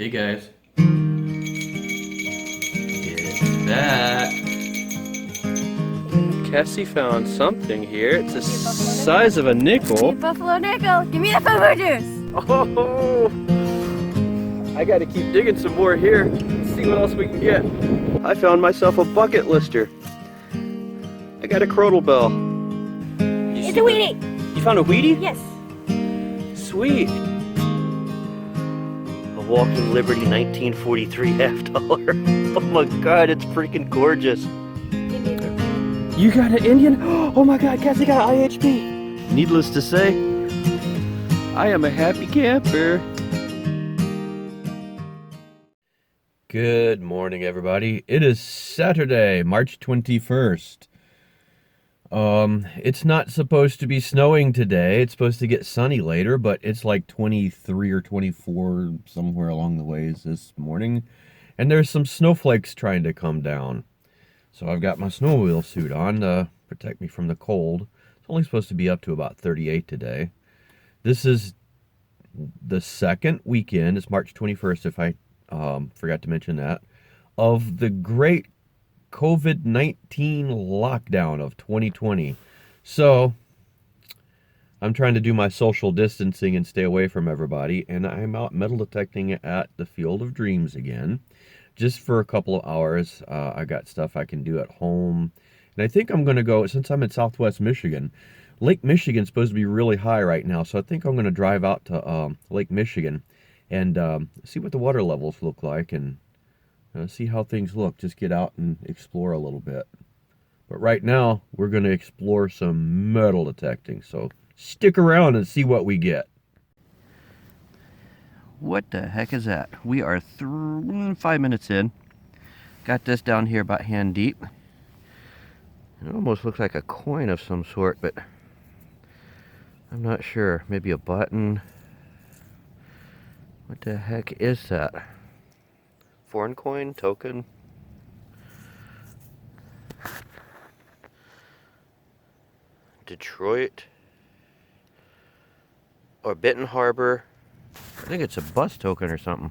Hey guys. It's that. Cassie found something here. It's the size of a nickel. Buffalo nickel. Give me the pinpointers. Oh! I gotta keep digging some more here. Let's see what else we can get. I found myself a bucket lister. I got a crotal bell. It's a Wheatie. You found a Wheatie? Yes. Sweet. A Walking Liberty 1943 $half. Oh my god, it's freaking gorgeous. You got an Indian? Oh my god, Cassie got IHP. Needless to say, I am a happy camper. Good morning, everybody. It is Saturday, March 21st. It's not supposed to be snowing today. It's supposed to get sunny later, but it's like 23 or 24 somewhere along the ways this morning. And there's some snowflakes trying to come down. So I've got my snowmobile suit on to protect me from the cold. It's only supposed to be up to about 38 today. This is the second weekend, it's March 21st if I forgot to mention that, of the great COVID-19 lockdown of 2020. So I'm trying to do my social distancing and stay away from everybody, and I'm out metal detecting at the Field of Dreams again, just for a couple of hours. I got stuff I can do at home, and I think I'm going to go, since I'm in Southwest Michigan, Lake Michigan's supposed to be really high right now, so I think I'm going to drive out to Lake Michigan and see what the water levels look like, and see how things look. Just get out and explore a little bit. But right now, we're going to explore some metal detecting, so stick around and see what we get. What the heck is that? We are 5 minutes in. Got this down here about hand deep. It almost looks like a coin of some sort, but I'm not sure. Maybe a button. What the heck is that? Foreign coin? Token? Detroit? Or Benton Harbor? I think it's a bus token or something.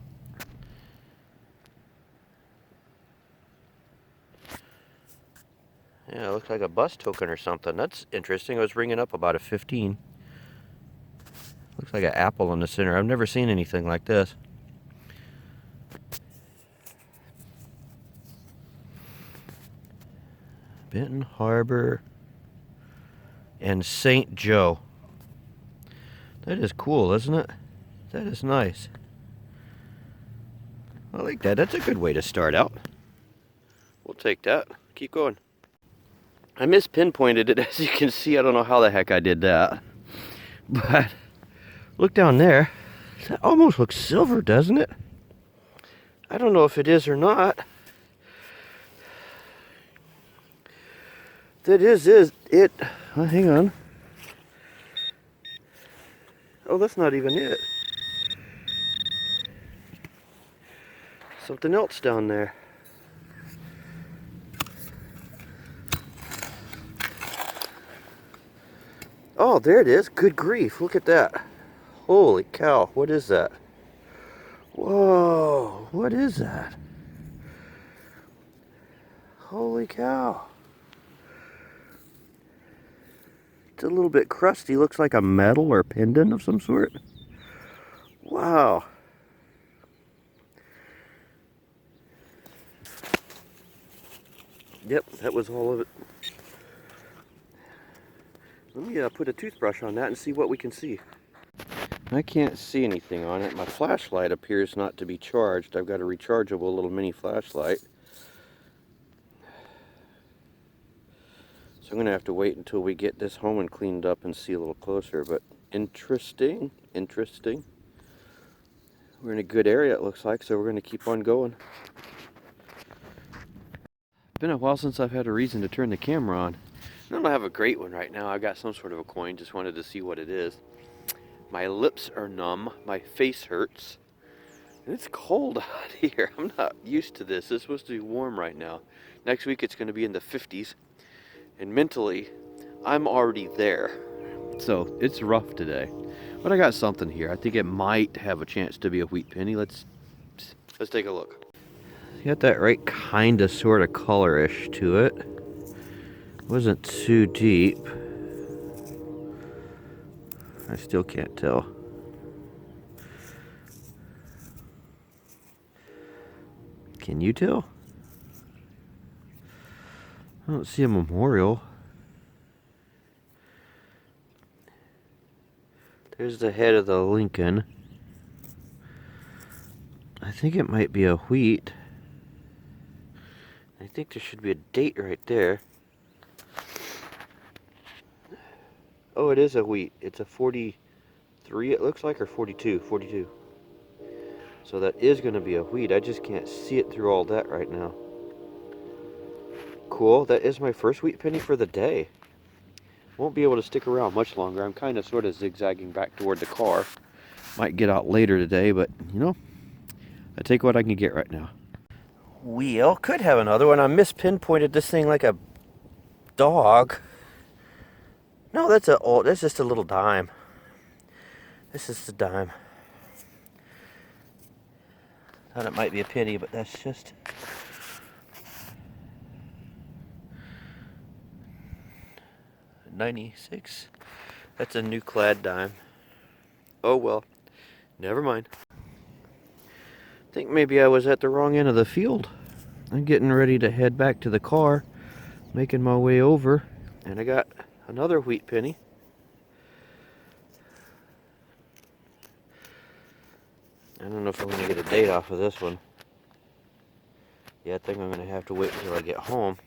Yeah, it looks like a bus token or something. That's interesting. I was ringing up about a 15. Looks like an apple in the center. I've never seen anything like this. Benton Harbor and St. Joe. That is cool, isn't it? That is nice. I like that. That's a good way to start out. We'll take that. Keep going. I mispinpointed it, as you can see. I don't know how the heck I did that. But look down there. That almost looks silver, doesn't it? I don't know if it is or not. That is it. Oh, hang on. Oh, that's not even it. Something else down there. Oh, there it is. Good grief. Look at that. Holy cow. What is that? Whoa. What is that? Holy cow. It's a little bit crusty. Looks like a medal or pendant of some sort. Wow. Yep, that was all of it. Let me put a toothbrush on that and see what we can see. I can't see anything on it. My flashlight appears not to be charged. I've got a rechargeable little mini flashlight. So I'm going to have to wait until we get this home and cleaned up and see a little closer. But interesting, interesting. We're in a good area, it looks like, so we're going to keep on going. It's been a while since I've had a reason to turn the camera on. I don't have a great one right now. I've got some sort of a coin. Just wanted to see what it is. My lips are numb. My face hurts. And it's cold out here. I'm not used to this. It's supposed to be warm right now. Next week it's going to be in the 50s. And mentally, I'm already there. So it's rough today. But I got something here. I think it might have a chance to be a wheat penny. Let's Let's take a look. Got that right kind of sort of colorish to it. Wasn't too deep. I still can't tell. Can you tell? I don't see a memorial. There's the head of the Lincoln. I think it might be a wheat. I think there should be a date right there. Oh, it is a wheat. It's a 43, it looks like, or 42. 42. So that is going to be a wheat. I just can't see it through all that right now. Cool. That is my first wheat penny for the day. Won't be able to stick around much longer. I'm kind of sort of zigzagging back toward the car. Might get out later today, but you know, I take what I can get right now. Wheel. Could have another one. I mispinpointed this thing like a dog. No, that's just a little dime. This is the dime. Thought it might be a penny, but that's just 96. That's a new clad dime. Oh well, never mind. I think maybe I was at the wrong end of the field. I'm getting ready to head back to the car, making my way over, and I got another wheat penny. I don't know if I'm going to get a date off of this one. Yeah, I think I'm going to have to wait until I get home.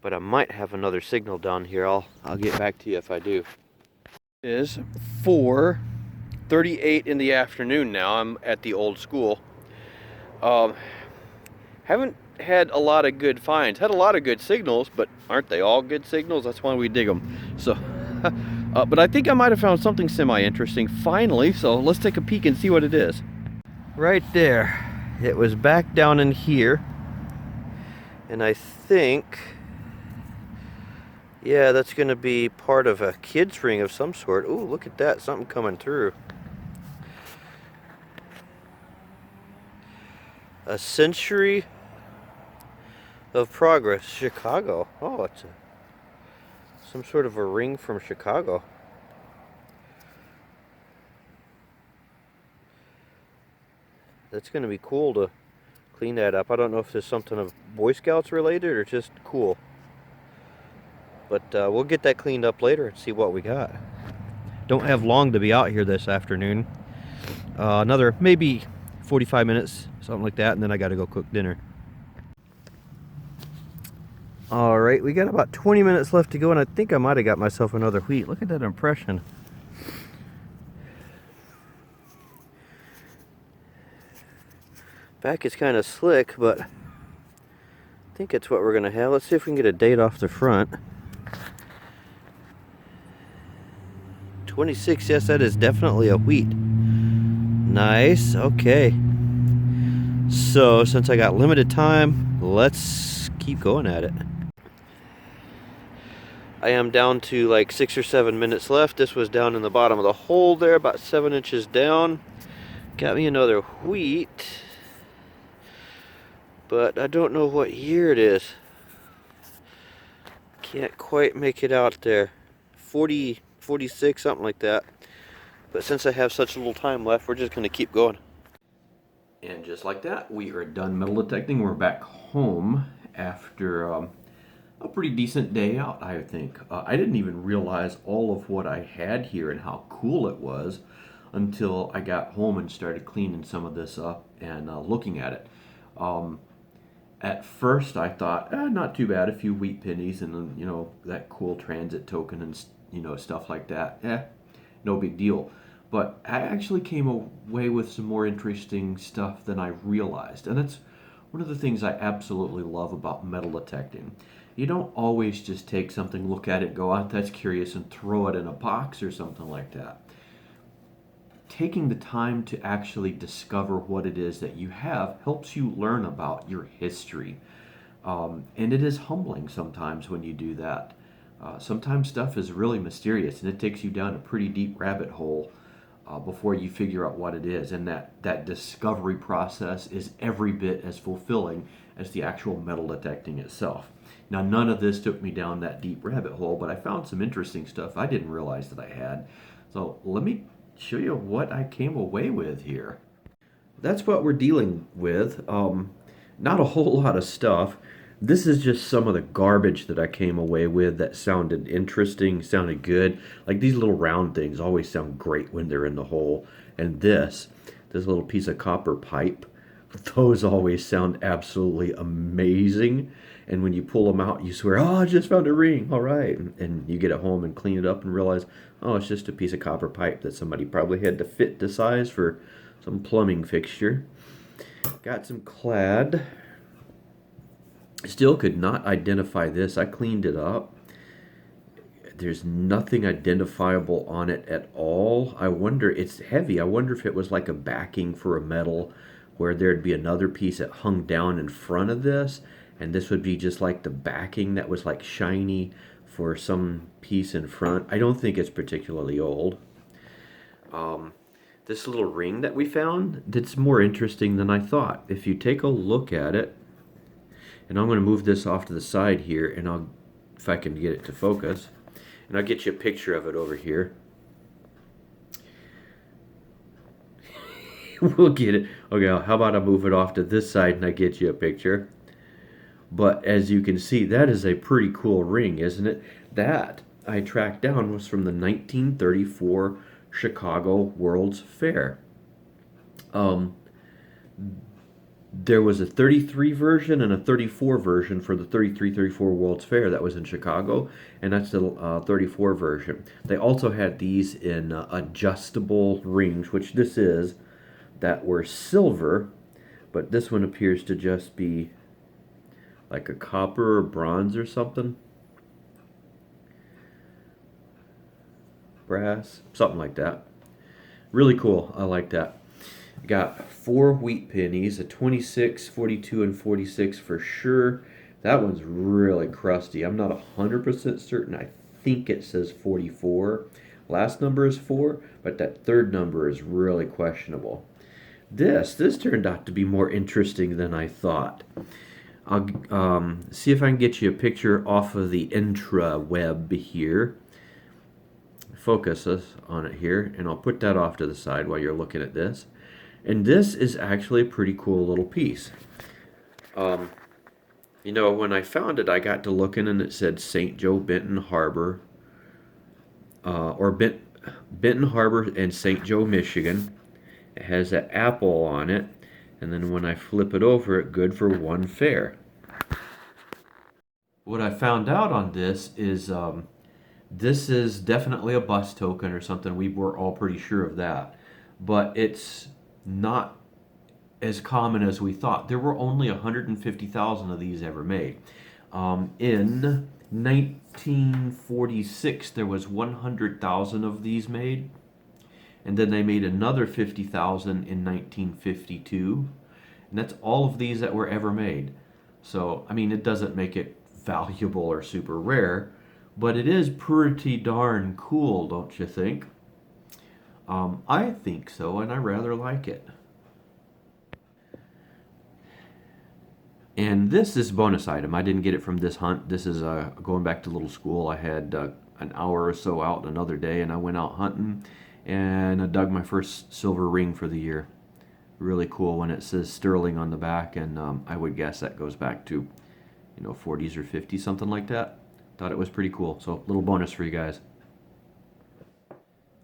But I might have another signal down here. I'll get back to you if I do. It is 4:38 in the afternoon now. I'm at the old school. Haven't had a lot of good finds. Had a lot of good signals, but aren't they all good signals? That's why we dig them. So, but I think I might have found something semi-interesting finally. So let's take a peek and see what it is. Right there. It was back down in here. And I think, yeah, that's going to be part of a kid's ring of some sort. Ooh, look at that. Something coming through. A Century of Progress, Chicago. Oh, it's some sort of a ring from Chicago. That's going to be cool to clean that up. I don't know if there's something of Boy Scouts related or just cool. But we'll get that cleaned up later and see what we got. Don't have long to be out here this afternoon. Another maybe 45 minutes, something like that, and then I got to go cook dinner. All right, we got about 20 minutes left to go, and I think I might have got myself another wheat. Look at that impression. Back is kind of slick, but I think it's what we're going to have. Let's see if we can get a date off the front. 26, yes, that is definitely a wheat. Nice, okay. So, since I got limited time, let's keep going at it. I am down to like 6 or 7 minutes left. This was down in the bottom of the hole there, about 7 inches down. Got me another wheat, but I don't know what year it is. Can't quite make it out there. 40, 46, something like that. But since I have such little time left, we're just going to keep going. And just like that, we are done metal detecting. We're back home after a pretty decent day out, I think. I didn't even realize all of what I had here and how cool it was until I got home and started cleaning some of this up and looking at it. At first I thought, not too bad, a few wheat pennies and, you know, that cool transit token and, you know, stuff like that. No big deal. But I actually came away with some more interesting stuff than I realized. And that's one of the things I absolutely love about metal detecting. You don't always just take something, look at it, go, oh, that's curious, and throw it in a box or something like that. Taking the time to actually discover what it is that you have helps you learn about your history. And it is humbling sometimes when you do that. Sometimes stuff is really mysterious and it takes you down a pretty deep rabbit hole before you figure out what it is. And that discovery process is every bit as fulfilling as the actual metal detecting itself. Now, none of this took me down that deep rabbit hole, but I found some interesting stuff I didn't realize that I had. So let me show you what I came away with here. That's what we're dealing with. Not a whole lot of stuff. This is just some of the garbage that I came away with that sounded interesting, sounded good. Like these little round things always sound great when they're in the hole. And this little piece of copper pipe, those always sound absolutely amazing. And when you pull them out, you swear, oh, I just found a ring. All right. And you get it home and clean it up and realize, oh, it's just a piece of copper pipe that somebody probably had to fit to size for some plumbing fixture. Got some clad. Still could not identify this. I cleaned it up. There's nothing identifiable on it at all. I wonder, it's heavy. I wonder if it was like a backing for a metal where there'd be another piece that hung down in front of this, and this would be just like the backing that was like shiny for some piece in front. I don't think it's particularly old. This little ring that we found, that's more interesting than I thought. If you take a look at it, and I'm going to move this off to the side here, and I'll, if I can get it to focus, and I'll get you a picture of it over here. We'll get it. Okay, how about I move it off to this side and I get you a picture. But as you can see, that is a pretty cool ring, isn't it? That I tracked down was from the 1934 Chicago World's Fair. There was a 33 version and a 34 version for the 33-34 World's Fair that was in Chicago, and that's the 34 version. They also had these in adjustable rings, which this is, that were silver, but this one appears to just be like a copper or bronze or something. Brass, something like that. Really cool. I like that. Got 4 wheat pennies, a 26, 42, and 46 for sure. That one's really crusty. I'm not 100% certain. I think it says 44. Last number is 4, but that third number is really questionable. This turned out to be more interesting than I thought. I'll see if I can get you a picture off of the intraweb here. Focus us on it here, and I'll put that off to the side while you're looking at this. And this is actually a pretty cool little piece. You know, when I found it, I got to looking and it said St. Joe Benton Harbor, Benton Harbor and St. Joe, Michigan. It has an apple on it, and then when I flip it over, it's good for one fair. What I found out on this is definitely a bus token or something. We were all pretty sure of that, but it's not as common as we thought. There were only 150,000 of these ever made. In 1946, there was 100,000 of these made. And then they made another 50,000 in 1952. And that's all of these that were ever made. So, I mean, it doesn't make it valuable or super rare, but it is pretty darn cool, don't you think? I think so, and I rather like it. And this is a bonus item. I didn't get it from this hunt. This is going back to little school. I had an hour or so out another day, and I went out hunting, and I dug my first silver ring for the year. Really cool when it says sterling on the back, and I would guess that goes back to, 40s or 50s, something like that. Thought it was pretty cool. So, little bonus for you guys.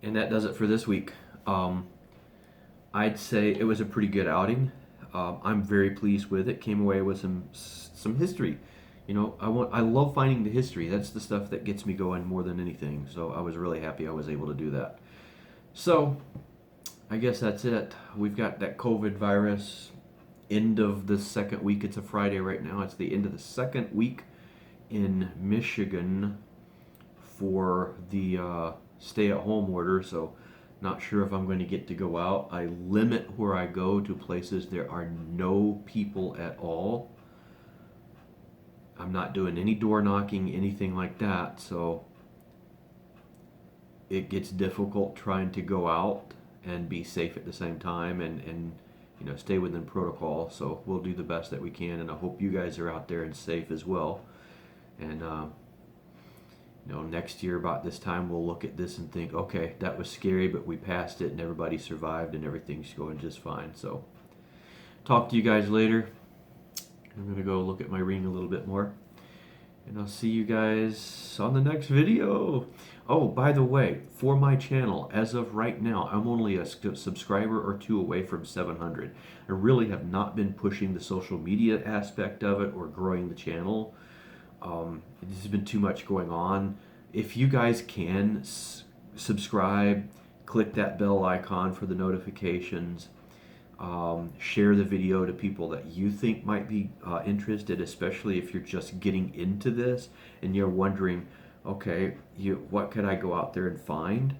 And that does it for this week. I'd say it was a pretty good outing. I'm very pleased with it. Came away with some history. I love finding the history. That's the stuff that gets me going more than anything. So I was really happy I was able to do that. So I guess that's it. We've got that COVID virus. End of the second week. It's a Friday right now. It's the end of the second week in Michigan for the stay-at-home order. So not sure if I'm going to get to go out. I limit where I go to places there are no people at all. I'm not doing any door knocking, anything like that. So it gets difficult trying to go out and be safe at the same time, and you know, stay within protocol. So we'll do the best that we can, and I hope you guys are out there and safe as well. And you know, next year about this time we'll look at this and think, okay, that was scary, but we passed it and everybody survived and everything's going just fine. So talk to you guys later. I'm gonna go look at my ring a little bit more, and I'll see you guys on the next video. Oh, by the way, for my channel, as of right now, I'm only a subscriber or two away from 700. I really have not been pushing the social media aspect of it or growing the channel. There's been too much going on. If you guys can subscribe, click that bell icon for the notifications, share the video to people that you think might be interested, especially if you're just getting into this and you're wondering, okay, what could I go out there and find?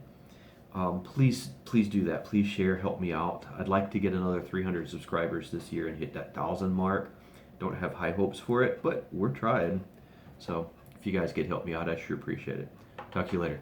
Please do that. Please share, help me out. I'd like to get another 300 subscribers this year and hit that 1,000 mark. Don't have high hopes for it, but we're trying. So if you guys could help me out, I sure appreciate it. Talk to you later.